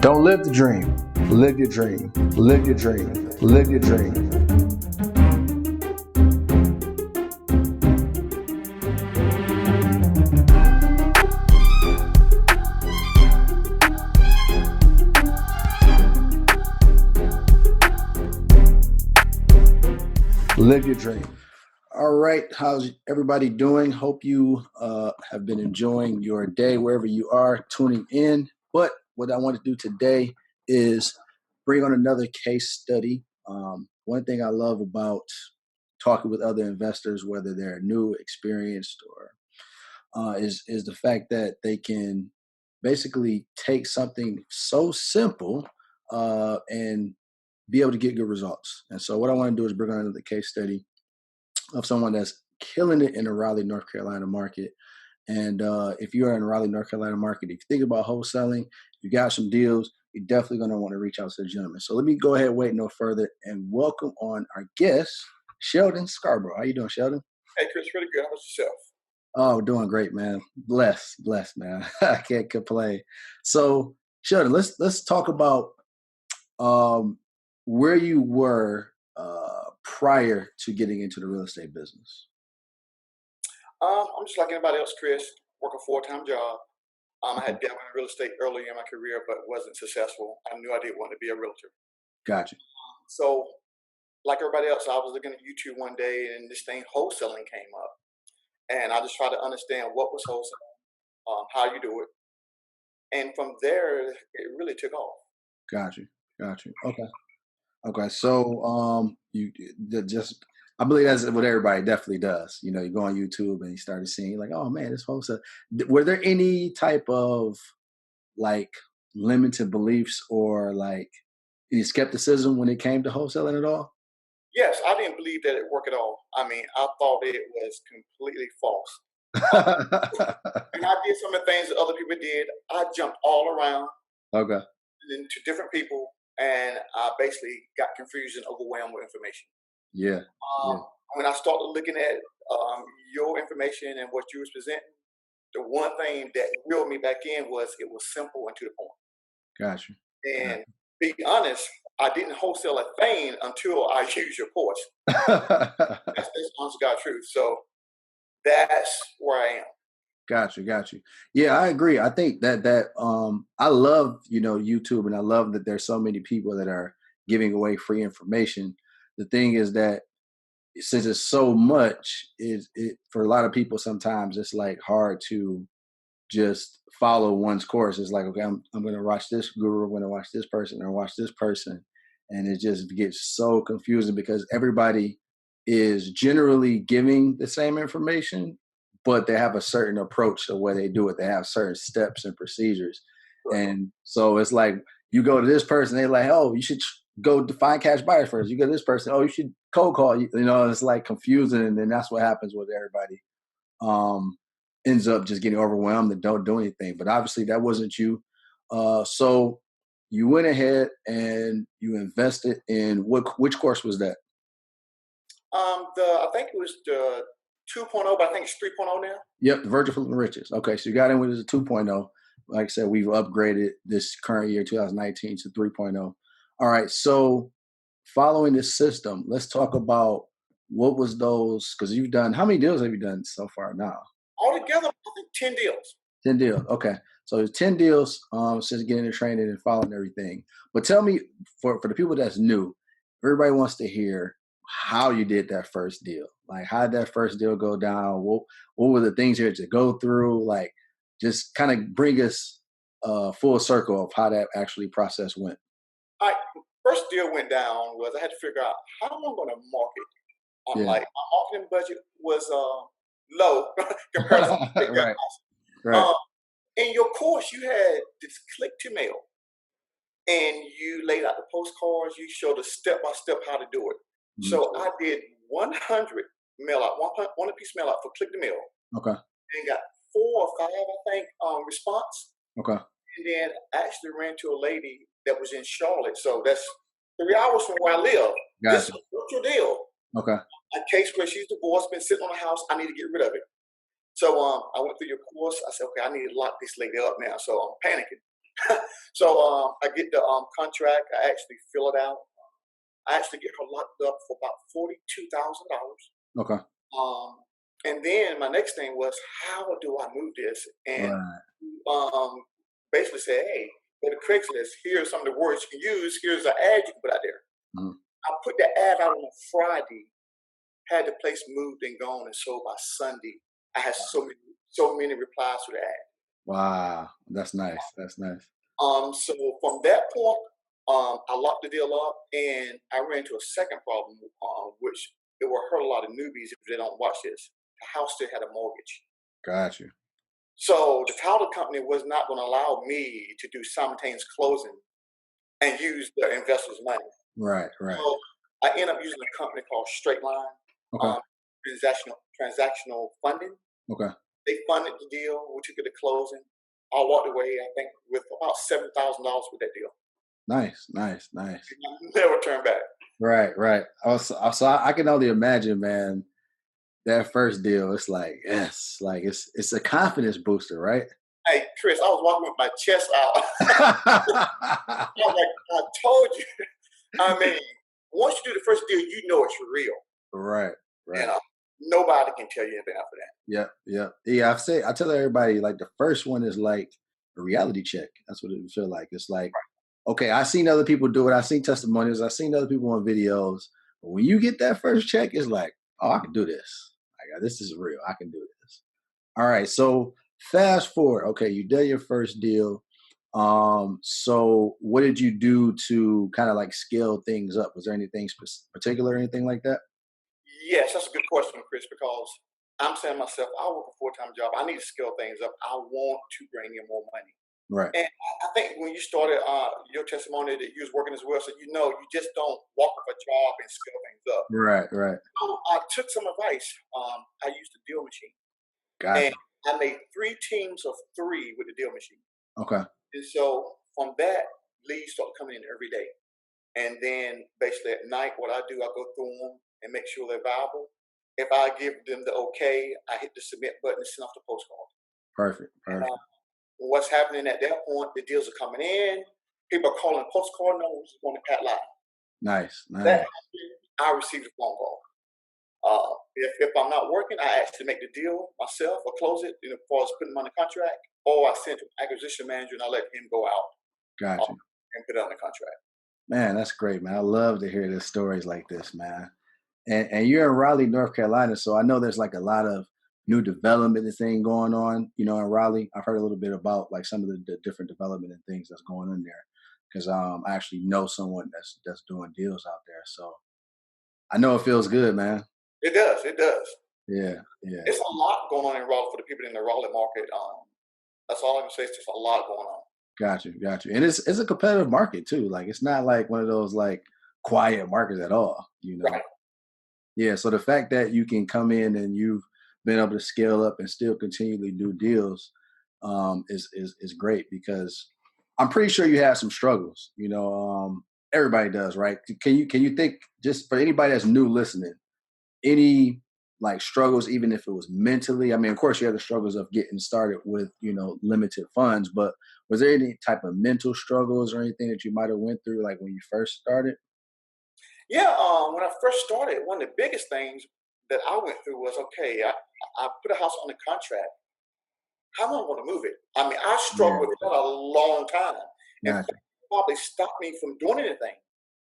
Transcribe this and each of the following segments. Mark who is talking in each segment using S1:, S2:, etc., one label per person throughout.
S1: Don't live the dream. Live your dream. Live your dream. Live your dream. Live your dream. All right. How's everybody doing? Hope you have been enjoying your day wherever you are tuning in. But what I want to do today is bring on another case study. One thing I love about talking with other investors, whether they're new, experienced, or is the fact that they can basically take something so simple and be able to get good results. And so what I want to do is bring on another case study of someone that's killing it in the Raleigh, North Carolina market. And if you're in the Raleigh, North Carolina market, if you think about wholesaling, you got some deals, you're definitely going to want to reach out to the gentleman. So let me go ahead and wait no further and welcome on our guest, Sheldon Scarborough. How you doing, Sheldon?
S2: Hey, Chris, really good. How about yourself?
S1: Oh, doing great, man. Blessed, man. I can't complain. So, Sheldon, let's talk about where you were prior to getting into the real estate business.
S2: I'm just like anybody else, Chris. Work a full-time job. I had dabbled in real estate early in my career, but wasn't successful. I knew I didn't want to be a realtor.
S1: Gotcha.
S2: So, like everybody else, I was looking at YouTube one day, and this thing wholesaling came up, and I just tried to understand what was wholesaling, how you do it, and from there, it really took off.
S1: Gotcha. Okay. So, just I believe that's what everybody definitely does. You know, you go on YouTube and you started seeing like, oh man, this wholesale. Were there any type of like limited beliefs or like any skepticism when it came to wholesaling at all?
S2: Yes, I didn't believe that it worked at all. I mean, I thought it was completely false. And I did some of the things that other people did. I jumped all around
S1: Okay.
S2: into different people, and I basically got confused and overwhelmed with information.
S1: Yeah.
S2: When I started looking at your information and what you was presenting, the one thing that reeled me back in was it was simple and to the point.
S1: Gotcha.
S2: And be honest, I didn't wholesale a thing until I used your course. That's honest to God truth. So that's where I am.
S1: Got you. Yeah, I agree. I think that I love, YouTube, and I love that there's so many people that are giving away free information. The thing is that since it's so much, it for a lot of people sometimes it's like hard to just follow one's course. It's like, okay, I'm going to watch this guru, I'm going to watch this person, or watch this person, and it just gets so confusing because everybody is generally giving the same information, but they have a certain approach to the way they do it. They have certain steps and procedures, and so it's like you go to this person, they're like, oh, you should go to find cash buyers first. You go to this person, oh, you should cold call. It's like confusing, and then that's what happens with everybody. Ends up just getting overwhelmed and don't do anything. But obviously that wasn't you. So you went ahead and you invested in which course was that?
S2: I think it was the 2.0, but I think it's 3.0 now.
S1: Yep, the Virgin Flipping Riches. Okay, so you got in with the 2.0. Like I said, we've upgraded this current year, 2019, to 3.0. All right, so following this system, let's talk about what was those, because you've done, how many deals have you done so far now?
S2: Altogether, I think 10 deals.
S1: 10 deals. Okay. So there's 10 deals since getting the training and following everything. But tell me, for the people that's new, everybody wants to hear how you did that first deal. Like, how did that first deal go down? What were the things you had to go through? Like, just kind of bring us full circle of how that actually process went.
S2: All right. First deal went down was I had to figure out how am I going to market. Like, my marketing budget was low compared to big guys.
S1: Right.
S2: In your course, you had this click to mail, and you laid out the postcards. You showed a step by step how to do it. Mm-hmm. So I did 100 mail out, one piece mail out for click to mail.
S1: Okay.
S2: And got 4 or 5, I think, response.
S1: Okay.
S2: And then actually ran to a lady that was in Charlotte. So that's 3 hours from where I live.
S1: Gotcha.
S2: This is a virtual deal.
S1: Okay.
S2: A case where she's divorced, been sitting on the house. I need to get rid of it. So I went through your course. I said, okay, I need to lock this lady up now. So I'm panicking. So I get the contract. I actually fill it out. I actually get her locked up for about $42,000.
S1: Okay.
S2: Um, and then my next thing was, how do I move this? And
S1: Right.
S2: um, basically said, hey, go to Craigslist. Here's some of the words you can use. Here's an ad you can put out there.
S1: Mhm.
S2: I put the ad out on a Friday. Had the place moved and gone and sold by Sunday. I had so many replies to the ad.
S1: Wow. That's nice. That's nice.
S2: So from that point, I locked the deal up, and I ran into a second problem, which it will hurt a lot of newbies if they don't watch this. The house still had a mortgage.
S1: Got you.
S2: So the title company was not going to allow me to do simultaneous closing and use the investor's money.
S1: Right. Right.
S2: So I ended up using a company called Straight Line,
S1: Okay.
S2: um, transactional funding.
S1: Okay.
S2: They funded the deal. We took it to closing. I walked away, I think, with about $7,000 with that deal.
S1: Nice. Nice. Nice.
S2: Never turned back.
S1: Right. Right. So I can only imagine, man. That first deal, it's like yes, like it's a confidence booster, right?
S2: Hey, Chris, I was walking with my chest out. I was like, I told you. I mean, once you do the first deal, you know it's real.
S1: Right.
S2: You
S1: Right.
S2: know, nobody can tell you anything after that.
S1: Yep, yep. Yeah, I tell everybody like the first one is like a reality check. That's what it would feel like. It's like, okay, I seen other people do it. I seen testimonials. I seen other people on videos. But when you get that first check, it's like, oh, I can do this. Like, this is real. I can do this. All right. So fast forward. Okay, you did your first deal. So what did you do to kind of like scale things up? Was there anything particular, anything like that?
S2: Yes, that's a good question, Chris, because I'm saying to myself, I work a full-time job. I need to scale things up. I want to bring in more money.
S1: Right.
S2: And I think when you started your testimony that you was working as well, so you know you just don't walk up a job and scale things up.
S1: Right. Right.
S2: So I took some advice. I used the deal machine, and
S1: Gotcha.
S2: I made three teams of three with the deal machine.
S1: Okay.
S2: And so from that, leads started coming in every day. And then basically at night, what I do, I go through them and make sure they're viable. If I give them the okay, I hit the submit button and send off the postcard.
S1: Perfect.
S2: And
S1: Perfect.
S2: what's happening at that point, the deals are coming in. People are calling postcard numbers on the pat line.
S1: Nice.
S2: That
S1: Nice.
S2: I received a phone call. If I'm not working, I actually make the deal myself or close it, as far as putting them on the contract, or I send to the acquisition manager and I let him go out
S1: Gotcha.
S2: and put it on the contract.
S1: Man, that's great, man. I love to hear the stories like this, man. And you're in Raleigh, North Carolina, so I know there's like a lot of new development and thing going on, in Raleigh. I've heard a little bit about like some of the different development and things that's going on there because I actually know someone that's doing deals out there. So I know it feels good, man.
S2: It does. It does.
S1: Yeah, yeah.
S2: It's a lot going on in Raleigh for the people in the Raleigh market. That's all I can say. It's just a lot going on.
S1: Got you, got you. And it's a competitive market too. Like it's not like one of those like quiet markets at all.
S2: Right.
S1: Yeah, so the fact that you can come in and you've been able to scale up and still continually do deals is great because I'm pretty sure you have some struggles. Everybody does, right? Can you think just for anybody that's new listening, any like struggles, even if it was mentally? I mean, of course, you have the struggles of getting started with limited funds, but was there any type of mental struggles or anything that you might have went through like when you first started?
S2: Yeah. When I first started, one of the biggest things that I went through was okay. I put a house on the contract. How am I going to move it? I mean, I struggled
S1: Yeah,
S2: with that a long time, and
S1: gotcha.
S2: probably stopped me from doing anything.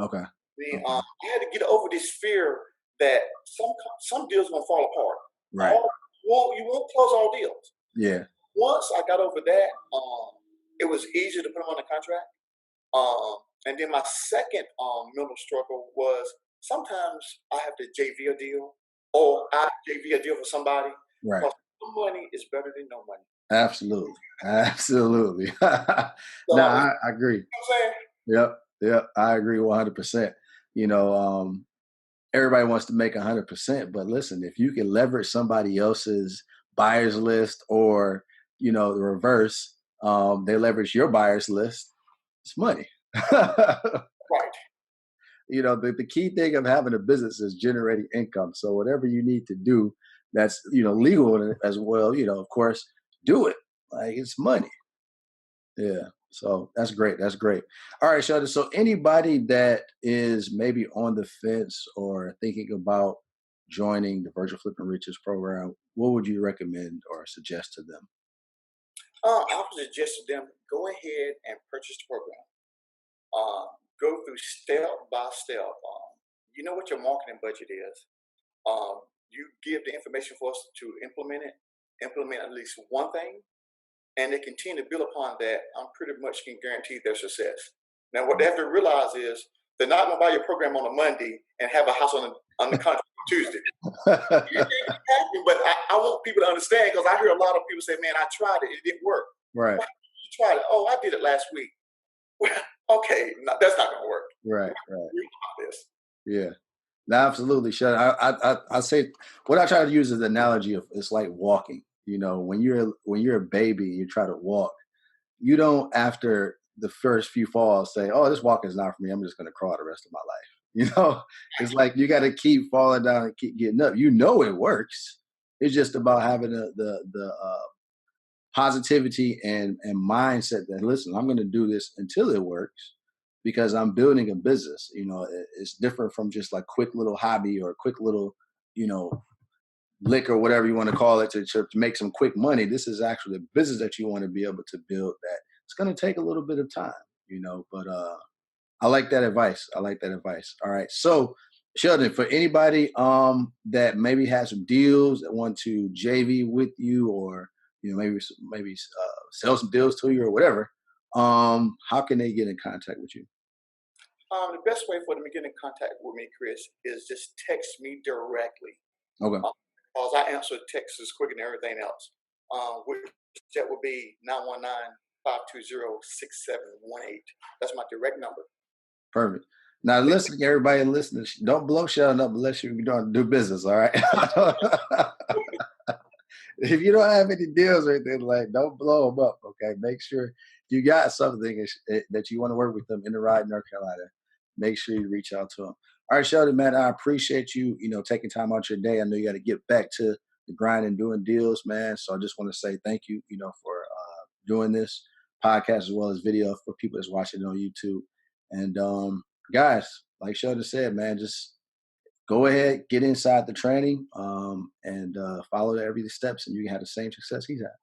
S1: Okay, okay,
S2: I had to get over this fear that some deals gonna fall apart.
S1: right.
S2: All you won't close all deals.
S1: Yeah,
S2: Once I got over that, it was easier to put them on the contract. And then my second mental struggle was sometimes I have to JV a deal, or I JV a deal for somebody
S1: right.
S2: because some money is better than no money.
S1: Absolutely. Absolutely. No,
S2: So you know
S1: I agree.
S2: what I'm saying?
S1: Yep. Yep. I agree 100%. You know, everybody wants to make 100%, but listen, if you can leverage somebody else's buyers list or, the reverse, they leverage your buyers list, it's money.
S2: Right.
S1: The key thing of having a business is generating income. So whatever you need to do that's, legal as well, of course, do it. Like it's money. Yeah. So that's great. That's great. All right, Sheldon. So anybody that is maybe on the fence or thinking about joining the Virtual Flipping Riches program, what would you recommend or suggest to them?
S2: I would suggest to them go ahead and purchase the program. Go through step by step. You know what your marketing budget is. You give the information for us to implement it, implement at least one thing, and they continue to build upon that. I'm pretty much can guarantee their success. Now, what they have to realize is they're not going to buy your program on a Monday and have a house on the contract on Tuesday. It ain't happening, but I want people to understand because I hear a lot of people say, "Man, I tried it, it didn't work."
S1: Right.
S2: Why did you try it? Oh, I did it last week. Well, okay, no, that's not going to work.
S1: Right. Right.
S2: This.
S1: Yeah. No, absolutely, Sheldon. I say what I try to use as an analogy of it's like walking. You know, when you're a baby and you try to walk, you don't after the first few falls say, "Oh, this walking is not for me. I'm just going to crawl the rest of my life." You know, it's like you got to keep falling down and keep getting up. You know it works. It's just about having the positivity and mindset that listen, I'm going to do this until it works because I'm building a business. You know, it's different from just like quick little hobby or quick little, you know, lick or whatever you want to call it to make some quick money. This is actually a business that you want to be able to build that it's going to take a little bit of time, you know, but I like that advice. I like that advice. All right. So Sheldon, for anybody that maybe has some deals that want to JV with you or you know maybe sell some deals to you or whatever, how can they get in contact with you?
S2: The best way for them to get in contact with me, Chris, is just text me directly.
S1: Okay.
S2: Um, because I answer texts as quick and everything else. Which that would be 919-520-6718. That's my direct number.
S1: Perfect. Now, listen, everybody listening, don't blow Sheldon up unless you're doing do business. All right. If you don't have any deals or anything, like don't blow them up. Okay, make sure you got something that you want to work with them in the ride, North Carolina. Make sure you reach out to them. All right, Sheldon, man, I appreciate you. You know, taking time out your day. I know you got to get back to the grind and doing deals, man. So I just want to say thank you. You know, for doing this podcast as well as video for people that's watching it on YouTube. And guys, like Sheldon said, man, just go ahead, get inside the training, and follow every steps, and you can have the same success he's had.